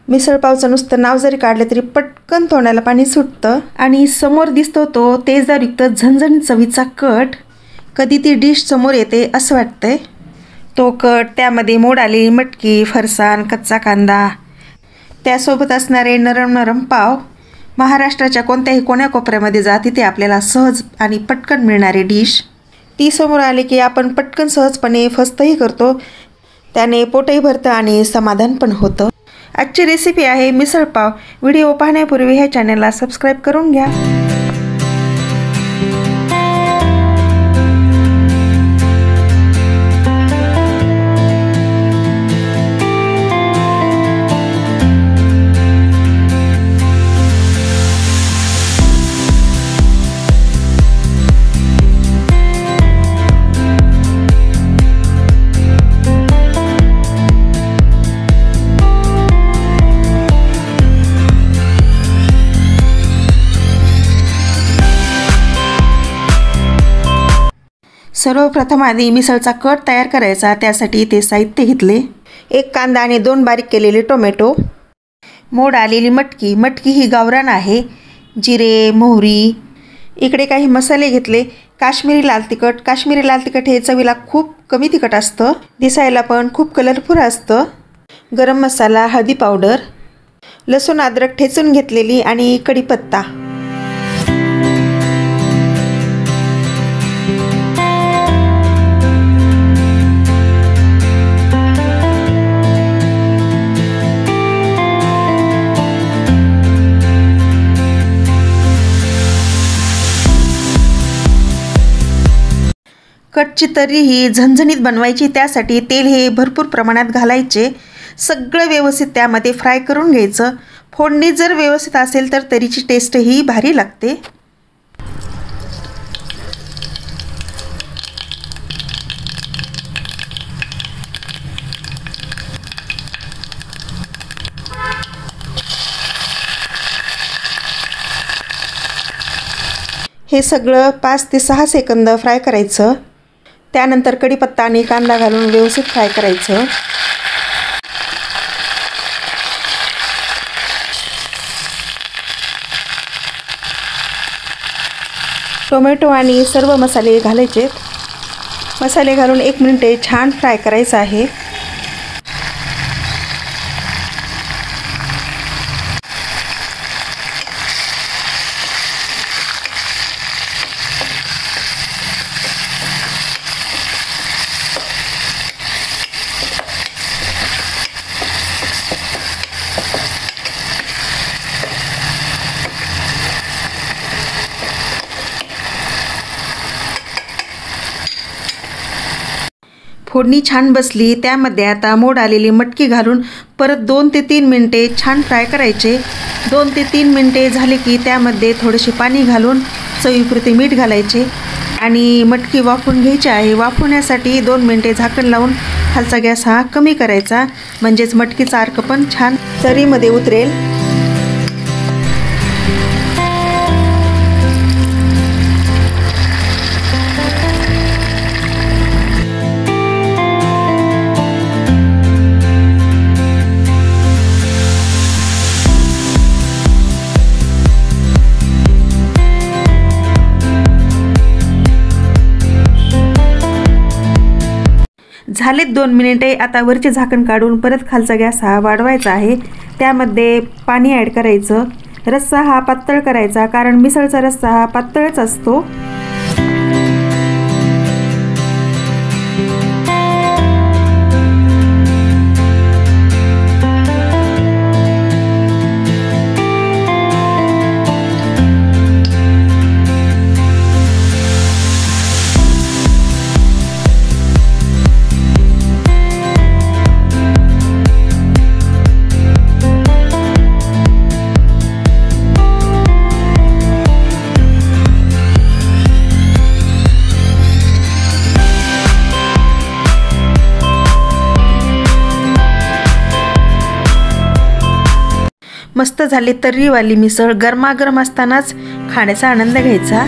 मिसळपावचं नुसतं नाव जरी काढलं तरी पटकन तोंडाला पाणी सुटतं आणि समोर दिसतो तो तेजदारयुक्त झणझणीत चवीचा कट. कधी ती डिश समोर येते असं वाटतंय. तो कट, त्यामध्ये मोड आलेली मटकी, फरसाण, कच्चा कांदा, त्यासोबत असणारे नरम नरम पाव. महाराष्ट्राच्या कोणत्याही कोण्याकोपऱ्यामध्ये जा तिथे आपल्याला सहज आणि पटकन मिळणारी डिश. ती समोर आली की आपण पटकन सहजपणे फस्तही करतो. त्याने पोटही भरतं आणि समाधान पण होतं. आजची रेसिपी आहे मिसळपाव. व्हिडिओ पाहण्यापूर्वी ह्या चॅनलला सबस्क्राईब करून घ्या. सर्वप्रथम आधी मिसळचा कट तयार करायचा. त्यासाठी ते साहित्य घेतले. 1 कांदा आणि 2 बारीक केलेले टोमॅटो, मोड आलेली मटकी. मटकी ही गावरान आहे. जिरे, मोहरी. इकडे काही मसाले घेतले. काश्मीरी लाल तिखट. काश्मीरी लाल तिखट हे चवीला खूप कमी तिखट असतं, दिसायला पण खूप कलरफुल असतं. गरम मसाला, हळदी पावडर, लसूण अद्रक ठेचून घेतलेली आणि कढीपत्ता. कटची तर्री ही झणझणीत बनवायची. त्यासाठी तेल हे भरपूर प्रमाणात घालायचे. सगळं व्यवस्थित त्यामध्ये फ्राय करून घ्यायचं. फोडणी जर व्यवस्थित असेल तर तर्रीची टेस्टही भारी लागते. हे सगळं 5 ते 6 सेकंद फ्राय करायचं. त्यानंतर कढीपत्ता आणि कांदा घालून व्यवस्थित फ्राय करायचं. टोमॅटो आणि सर्व मसाले घालायचे. मसाले घालून 1 मिनिट छान फ्राय करायचं आहे. फोडणी छान बसली. त्यामध्ये आता मोड आलेली मटकी घालून परत 2 ते 3 मिनिटे छान फ्राय करायचे. 2 ते 3 मिनिटे झाले की त्यामध्ये थोडेसे पाणी घालून चवीपुरते मीठ घालायचे आणि मटकी वाफवून घ्यायची आहे. वाफवण्यासाठी 2 मिनिटे झाकण लावून खालचा गॅस हा कमी करायचा, म्हणजेच मटकीचा अर्क पण छान तर्रीमध्ये उतरेल. झालेत 2 मिनिटे. आता वरचे झाकण काढून परत खालचा गॅस हा वाढवायचा आहे. त्यामध्ये पाणी ॲड करायचं. रस्सा हा पातळ करायचा, कारण मिसळचा रस्सा हा पातळच असतो. मस्त झाली तर्रीवाली मिसळ. गरमागरम असतानाच खाण्याचा आनंद घ्यायचा.